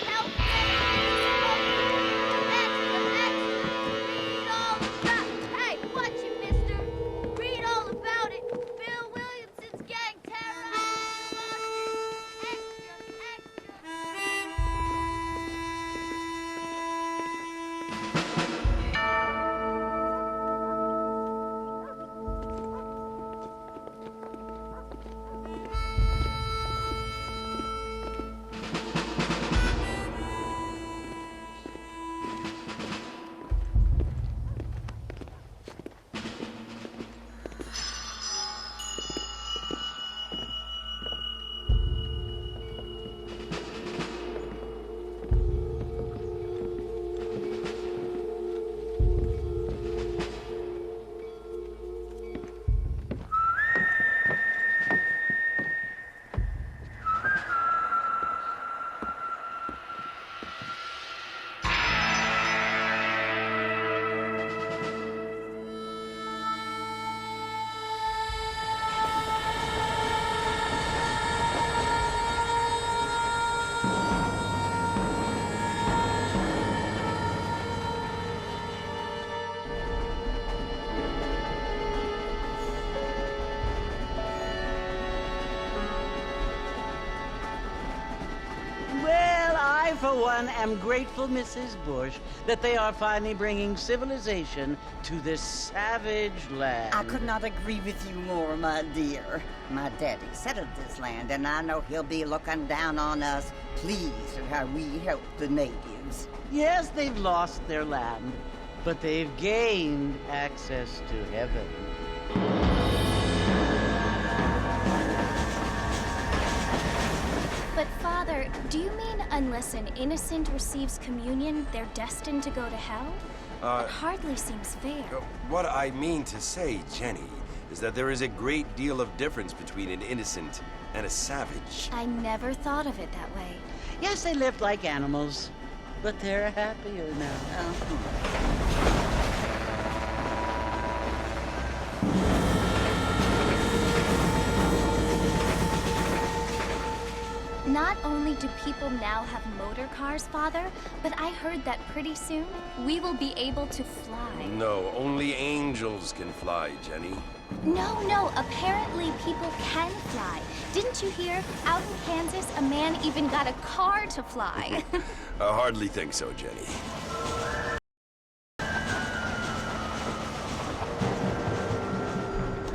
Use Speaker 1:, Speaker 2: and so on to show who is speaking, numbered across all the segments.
Speaker 1: Help me! Read all about... Hey, watch it, mister! Read all about it! Bill Williamson's gang terrorized
Speaker 2: Well, I, for one, am grateful, Mrs. Bush, that they are finally bringing civilization to this savage land.
Speaker 3: I could not agree with you more, my dear. My daddy settled this land, and I know he'll be looking down on us, pleased at how we helped the natives.
Speaker 2: Yes, they've lost their land, but they've gained access to heaven.
Speaker 1: But, Father, do you mean unless an innocent receives communion, they're destined to go to hell? It hardly seems fair.
Speaker 4: What I mean to say, Jenny, is that there is a great deal of difference between an innocent and a savage.
Speaker 1: I never thought of it that way.
Speaker 2: Yes, they lived like animals, but they're happier now.
Speaker 1: Not only do people now have motor cars, Father, but I heard that pretty soon we will be able to fly.
Speaker 4: No, only angels can fly, Jenny.
Speaker 1: No, apparently people can fly. Didn't you hear? Out in Kansas, a man even got a car to fly.
Speaker 4: I hardly think so, Jenny.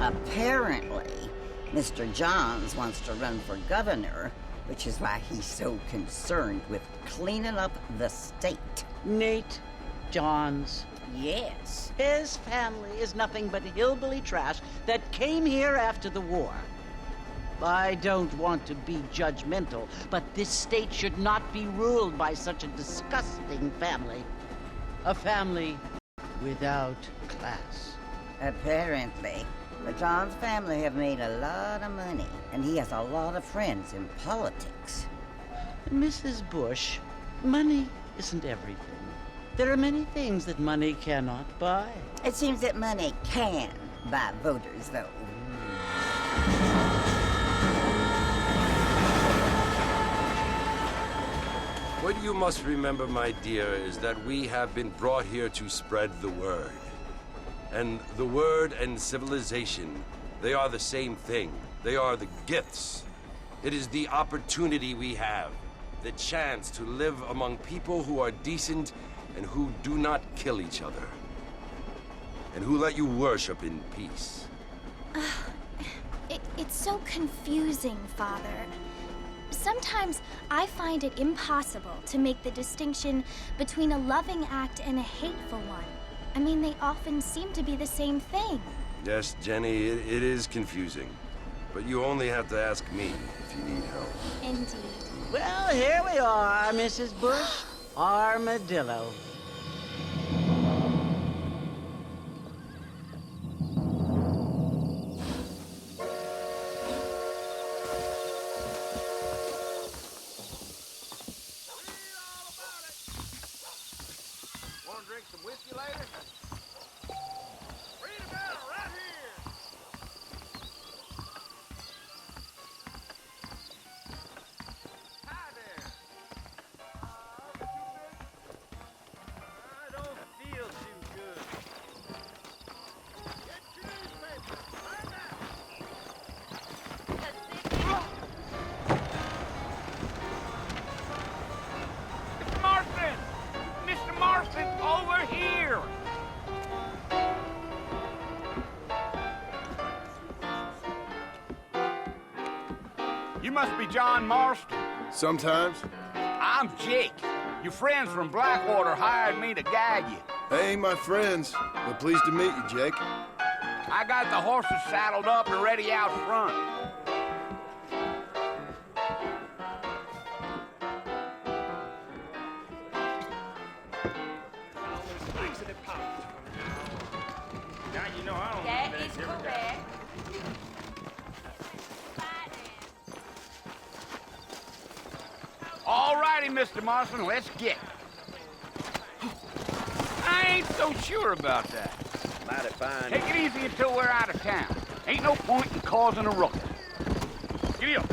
Speaker 3: Apparently, Mr. Johns wants to run for governor, which is why he's so concerned with cleaning up the state.
Speaker 2: Nate Johns.
Speaker 3: Yes.
Speaker 2: His family is nothing but hillbilly trash that came here after the war. I don't want to be judgmental, but this state should not be ruled by such a disgusting family. A family without class.
Speaker 3: Apparently. The Johns family have made a lot of money, and he has a lot of friends in politics.
Speaker 2: Mrs. Bush, money isn't everything. There are many things that money cannot buy.
Speaker 3: It seems that money can buy voters, though.
Speaker 4: What you must remember, my dear, is that we have been brought here to spread the word. And the word and civilization, they are the same thing. They are the gifts. It is the opportunity we have, the chance to live among people who are decent and who do not kill each other, and who let you worship in peace.
Speaker 1: It's so confusing, Father. Sometimes I find it impossible to make the distinction between a loving act and a hateful one. I mean, they often seem to be the same thing.
Speaker 4: Yes, Jenny, it is confusing. But you only have to ask me if you need help.
Speaker 1: Indeed.
Speaker 2: Well, here we are, Mrs. Bush. Armadillo.
Speaker 5: Want to drink some whiskey later? Read about it right here. Hi, You must be John Marston.
Speaker 6: Sometimes.
Speaker 5: I'm Jake. Your friends from Blackwater hired me to guide you.
Speaker 6: They ain't my friends, but pleased to meet you, Jake.
Speaker 5: I got the horses saddled up and ready out front. Now you know I don't
Speaker 7: That
Speaker 5: do
Speaker 7: is
Speaker 5: every day.
Speaker 7: correct.
Speaker 5: All righty, Mr. Marston, let's get it. I ain't so sure about that.
Speaker 8: Mighty fine.
Speaker 5: Take it easy until we're out of town. Ain't no point in causing a ruckus. Giddy up.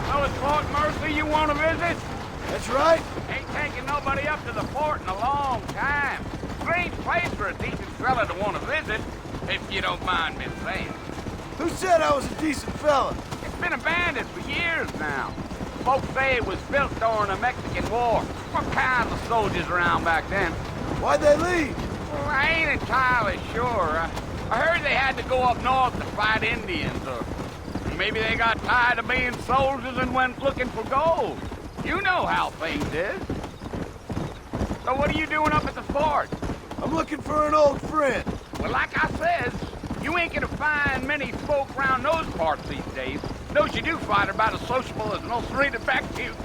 Speaker 5: So it's Fort Mercy you want to visit?
Speaker 6: That's right.
Speaker 5: Ain't taking nobody up to the fort in a long time. Strange place for a decent fella to want to visit, if you don't mind me saying.
Speaker 6: Who said I was a decent fella?
Speaker 5: It's been abandoned for years now. Folks say it was built during the Mexican War. What kind of soldiers around back then?
Speaker 6: Why'd they leave?
Speaker 5: Well, I ain't entirely sure. I heard they had to go up north to fight Indians, or maybe they got tired of being soldiers and went looking for gold. You know how things is. So what are you doing up at the fort?
Speaker 6: I'm looking for an old friend.
Speaker 5: Well, like I says, you ain't gonna find many folk around those parts these days. Those you do find are about as sociable as no street effective.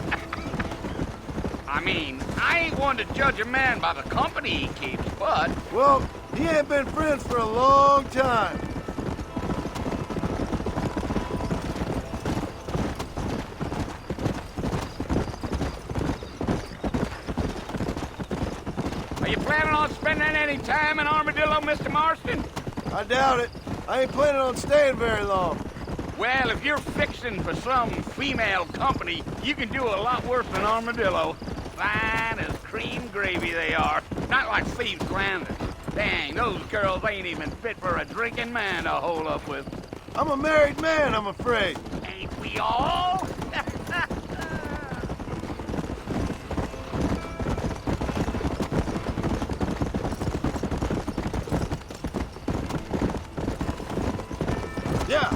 Speaker 5: I mean, I ain't one to judge a man by the company he keeps, but...
Speaker 6: Well, he ain't been friends for a long time.
Speaker 5: Are you planning on spending any time in Armadillo, Mr. Marston?
Speaker 6: I doubt it. I ain't planning on staying very long.
Speaker 5: Well, if you're fixing for some female company, you can do a lot worse than Armadillo. Fine as cream gravy they are. Not like thieves' glanders. Dang, those girls ain't even fit for a drinking man to hole up with.
Speaker 6: I'm a married man, I'm afraid.
Speaker 5: Ain't we all?
Speaker 6: Yeah.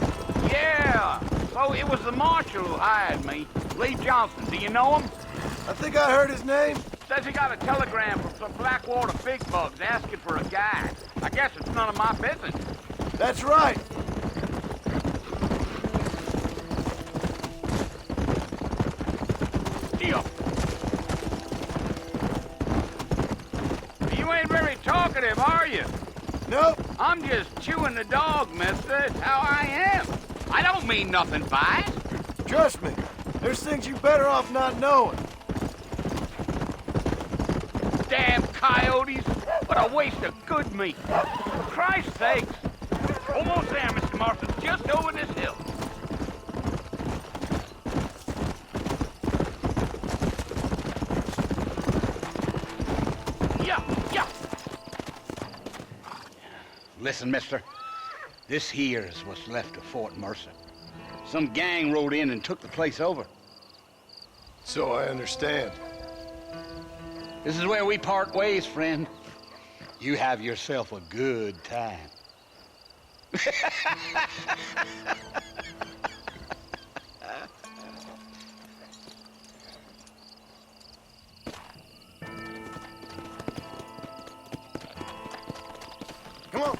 Speaker 5: Yeah. So it was the marshal who hired me. Lee Johnson. Do you know him?
Speaker 6: I think I heard his name.
Speaker 5: Says he got a telegram from some Blackwater big bugs asking for a guide. I guess it's none of my business.
Speaker 6: That's right.
Speaker 5: Deal. You ain't very talkative, are you?
Speaker 6: Nope.
Speaker 5: I'm just chewing the dog, mister. It's how I am. I don't mean nothing by it.
Speaker 6: Trust me. There's things you better off not knowing.
Speaker 5: Damn coyotes. What a waste of good meat. For Christ's sakes. Almost there, Mr. Marston. Just over this hill. Yeah. Listen, mister. This here is what's left of Fort Mercer. Some gang rode in and took the place over.
Speaker 6: So I understand.
Speaker 5: This is where we part ways, friend. You have yourself a good time.
Speaker 6: Come on.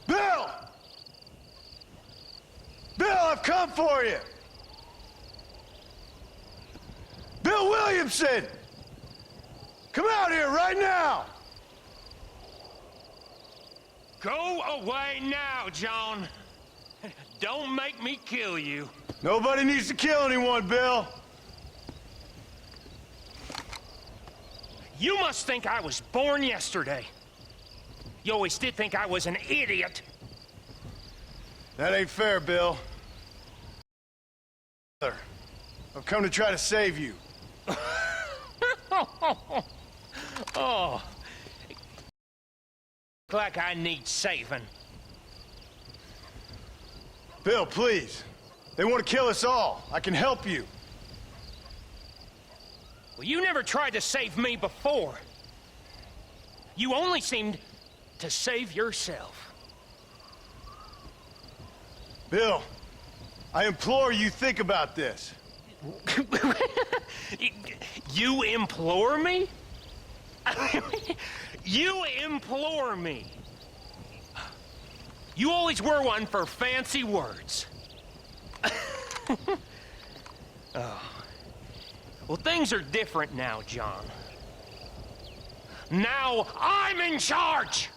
Speaker 6: Bill! Bill, I've come for you! Bill Williamson! Come out here right now!
Speaker 9: Go away now, John. Don't make me kill you.
Speaker 6: Nobody needs to kill anyone, Bill.
Speaker 9: You must think I was born yesterday. You always did think I was an idiot.
Speaker 6: That ain't fair, Bill. I've come to try to save you.
Speaker 9: Oh. Like I need saving.
Speaker 6: Bill, please. They want to kill us all. I can help you.
Speaker 9: Well, you never tried to save me before. You only seemed to save yourself.
Speaker 6: Bill, I implore you, think about this.
Speaker 9: You implore me? You implore me. You always were one for fancy words. Oh. Well, things are different now, John. Now I'm in charge!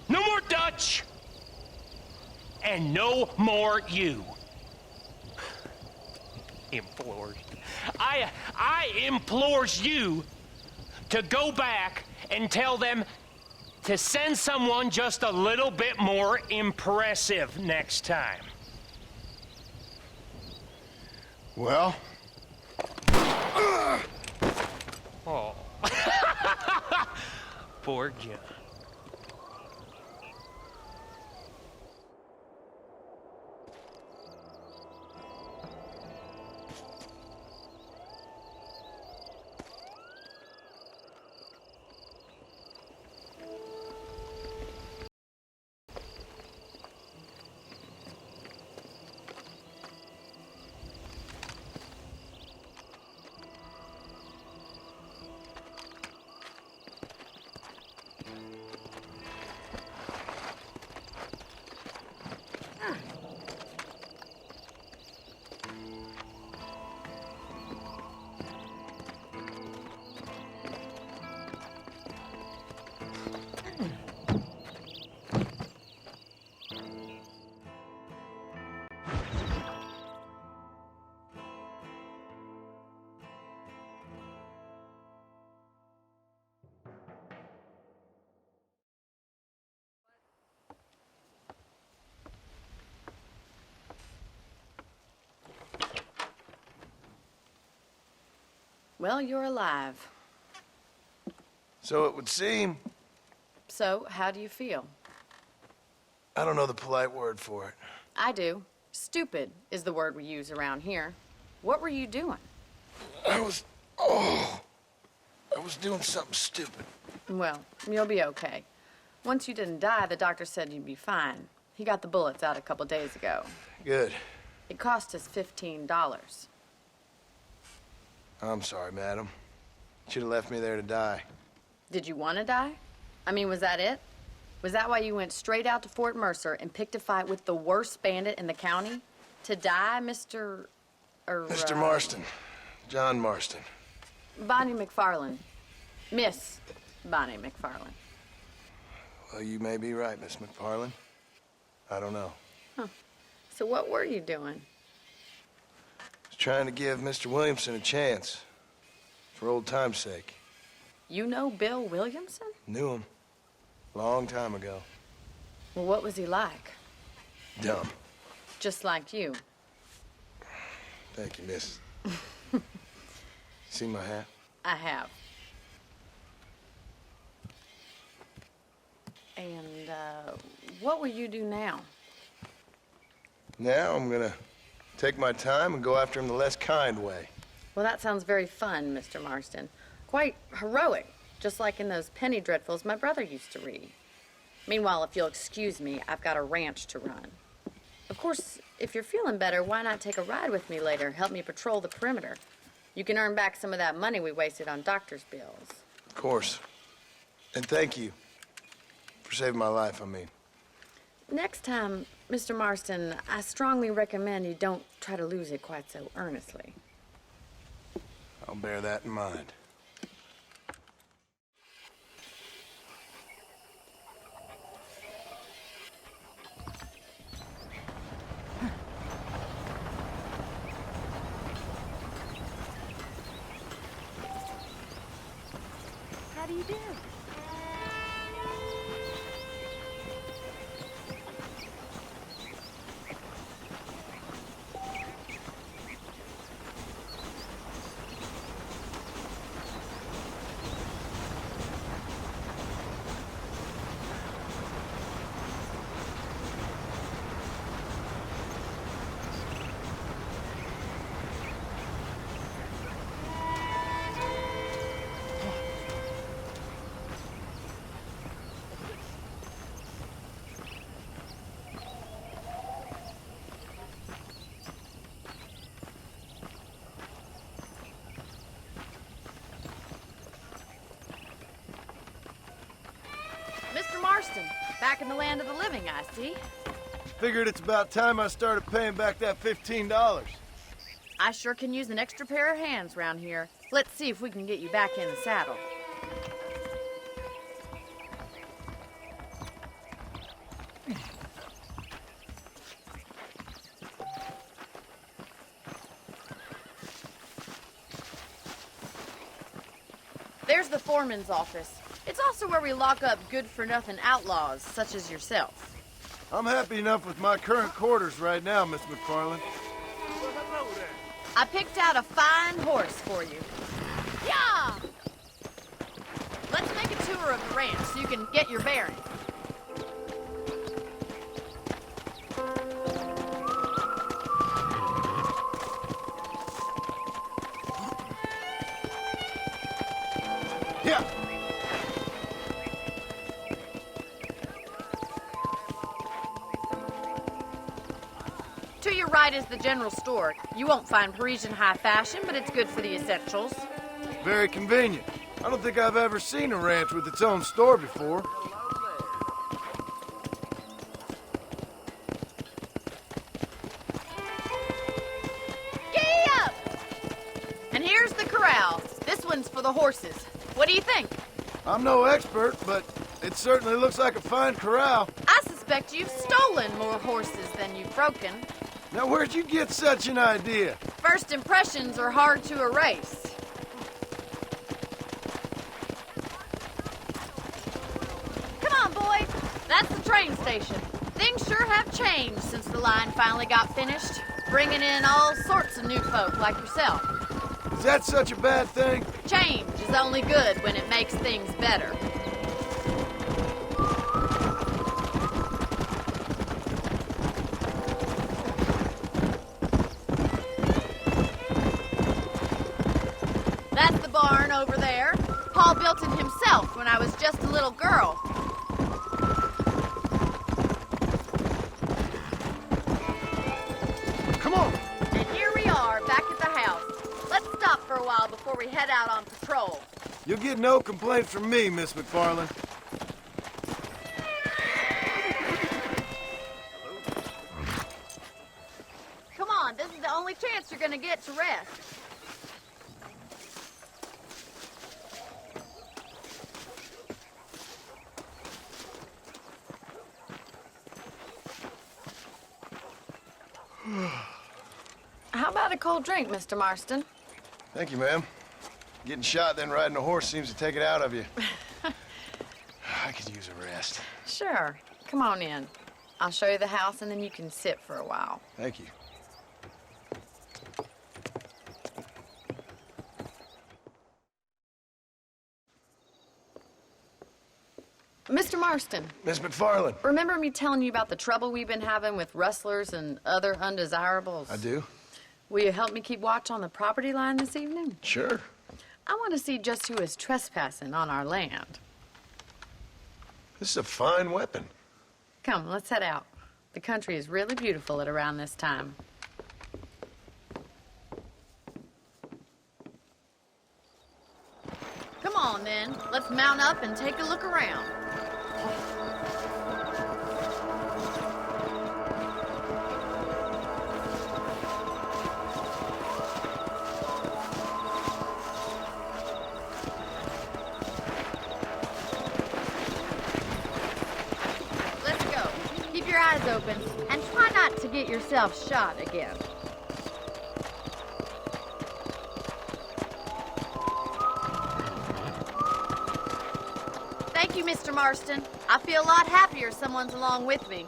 Speaker 9: No more Dutch! And no more you. Implores. I implores you to go back and tell them to send someone just a little bit more impressive next time.
Speaker 6: Well?
Speaker 9: Oh. Poor John.
Speaker 7: Well, you're alive.
Speaker 6: So it would seem.
Speaker 7: So, how do you feel?
Speaker 6: I don't know the polite word for it.
Speaker 7: I do. Stupid is the word we use around here. What were you doing?
Speaker 6: I was doing something stupid.
Speaker 7: Well, you'll be okay. Once you didn't die, the doctor said you'd be fine. He got the bullets out a couple days ago.
Speaker 6: Good.
Speaker 7: It cost us $15.
Speaker 6: I'm sorry, madam. Should have left me there to die.
Speaker 7: Did you want to die? I mean, was that it? Was that why you went straight out to Fort Mercer and picked a fight with the worst bandit in the county? To die, Mr.
Speaker 6: Mr. Marston. John Marston.
Speaker 7: Bonnie McFarland. Miss Bonnie McFarland.
Speaker 6: Well, you may be right, Miss McFarland. I don't know.
Speaker 7: So what were you doing?
Speaker 6: I was trying to give Mr. Williamson a chance. For old time's sake.
Speaker 7: You know Bill Williamson?
Speaker 6: Knew him. Long time ago.
Speaker 7: Well, what was he like?
Speaker 6: Dumb.
Speaker 7: Just like you.
Speaker 6: Thank you, miss. See my hat?
Speaker 7: I have. And, what will you do now?
Speaker 6: Now I'm gonna take my time and go after him the less kind way.
Speaker 7: Well, that sounds very fun, Mr. Marston. Quite heroic, just like in those penny dreadfuls my brother used to read. Meanwhile, if you'll excuse me, I've got a ranch to run. Of course, if you're feeling better, why not take a ride with me later? Help me patrol the perimeter. You can earn back some of that money we wasted on doctor's bills.
Speaker 6: Of course. And thank you for saving my life, I mean.
Speaker 7: Next time, Mr. Marston, I strongly recommend you don't try to lose it quite so earnestly.
Speaker 6: I'll bear that in mind.
Speaker 8: do you do?
Speaker 7: Mr. Marston, back in the land of the living, I see.
Speaker 6: Figured it's about time I started paying back that $15.
Speaker 7: I sure can use an extra pair of hands round here. Let's see if we can get you back in the saddle. There's the foreman's office. It's also where we lock up good-for-nothing outlaws, such as yourself.
Speaker 6: I'm happy enough with my current quarters right now, Miss McFarland.
Speaker 7: I picked out a fine horse for you. Yeah! Let's make a tour of the ranch so you can get your bearings.
Speaker 6: Yeah.
Speaker 7: To your right is the general store. You won't find Parisian high fashion, but it's good for the essentials.
Speaker 6: Very convenient. I don't think I've ever seen a ranch with its own store before.
Speaker 7: Giddy up! And here's the corral. This one's for the horses. What do you think?
Speaker 6: I'm no expert, but it certainly looks like a fine corral.
Speaker 7: I suspect you've stolen more horses than you've broken.
Speaker 6: Now, where'd you get such an idea?
Speaker 7: First impressions are hard to erase. Come on, boy. That's the train station. Things sure have changed since the line finally got finished, bringing in all sorts of new folk like yourself.
Speaker 6: Is that such a bad thing?
Speaker 7: Change is only good when it makes things better. That's the barn over there. Paul built it himself when I was just a little girl.
Speaker 6: Come on.
Speaker 7: And here we are, back at the house. Let's stop for a while before we head out on patrol.
Speaker 6: You'll get no complaints from me, Miss McFarland.
Speaker 7: Come on, this is the only chance you're gonna get to rest. How about a cold drink, Mr. Marston?
Speaker 6: Thank you, ma'am. Getting shot, then riding a horse seems to take it out of you. I could use a rest.
Speaker 7: Sure. Come on in. I'll show you the house, and then you can sit for a while.
Speaker 6: Thank you.
Speaker 7: Mr. Marston,
Speaker 6: Miss McFarland.
Speaker 7: remember me telling you about the trouble we've been having with rustlers and other undesirables?
Speaker 6: I do?
Speaker 7: Will you help me keep watch on the property line this evening?
Speaker 6: Sure.
Speaker 7: I want to see just who is trespassing on our land.
Speaker 6: This is a fine weapon.
Speaker 7: Come, let's head out. The country is really beautiful at around this time. Come on, then. Let's mount up and take a look around. Let's go. Keep your eyes open and try not to get yourself shot again. you, Mr. Marston. I feel a lot happier someone's along with me.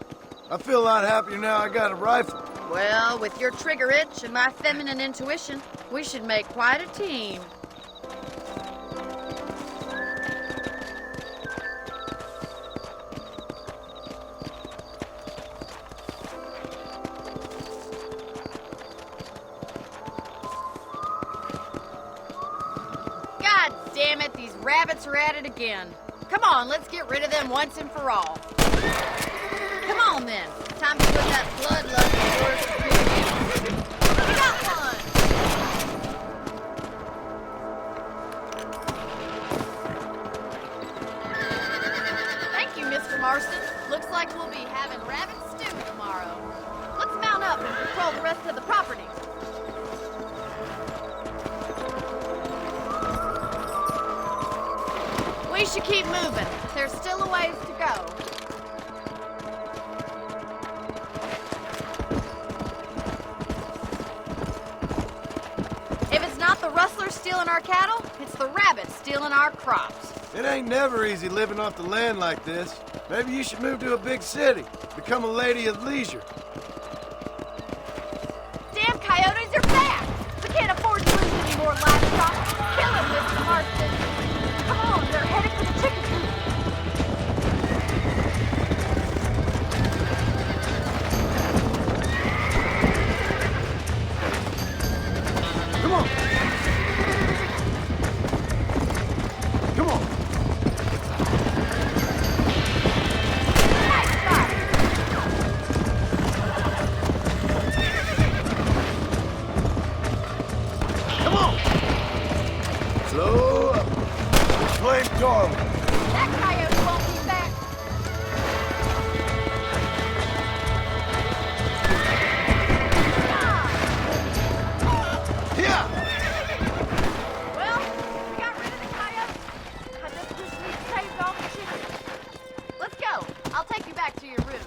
Speaker 6: I feel a lot happier now I got a rifle.
Speaker 7: Well, with your trigger itch and my feminine intuition, we should make quite a team. God damn it, these rabbits are at it again. Come on, let's get rid of them once and for all. Come on then, time to put that bloodlust of yours to good use. We got one! Thank you, Mr. Marston. Looks like we'll be having rabbit stew tomorrow. Let's mount up and patrol the rest of the property. We should keep moving. There's still a ways to go. If it's not the rustlers stealing our cattle, it's the rabbits stealing our crops.
Speaker 6: It ain't never easy living off the land like this. Maybe you should move to a big city. Become a lady of leisure.
Speaker 7: Damn coyotes are back! We can't afford to lose any more livestock. Kill them, Mr. Marston. Come on, they're headed for the chicken coop.
Speaker 6: Come on. Come on.
Speaker 7: Nice shot!
Speaker 6: Come on. Slow up. Reclaim Darwin.
Speaker 7: That coyote won't be back.
Speaker 6: Yeah.
Speaker 7: Well, we got rid of the coyotes. I just wish we'd saved all the chickens. Let's go. I'll take you back to your room.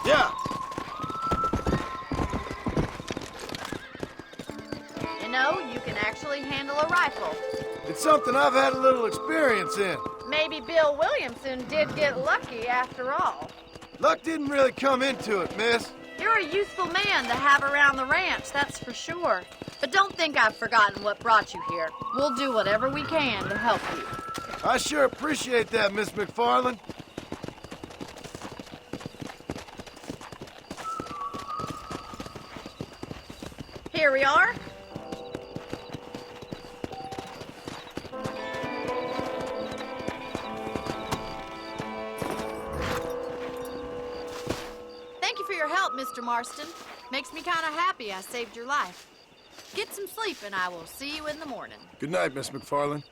Speaker 6: Yeah.
Speaker 7: You know, you can actually handle a rifle.
Speaker 6: It's something I've had a little experience in.
Speaker 7: Maybe Bill Williamson did get lucky after all.
Speaker 6: Luck didn't really come into it, miss.
Speaker 7: You're a useful man to have around the ranch, that's for sure. But don't think I've forgotten what brought you here. We'll do whatever we can to help you.
Speaker 6: I sure appreciate that, Miss McFarland.
Speaker 7: Here we are. Thank you for your help, Mr. Marston. Makes me kind of happy I saved your life. Get some sleep and I will see you in the morning.
Speaker 6: Good night, Miss McFarland.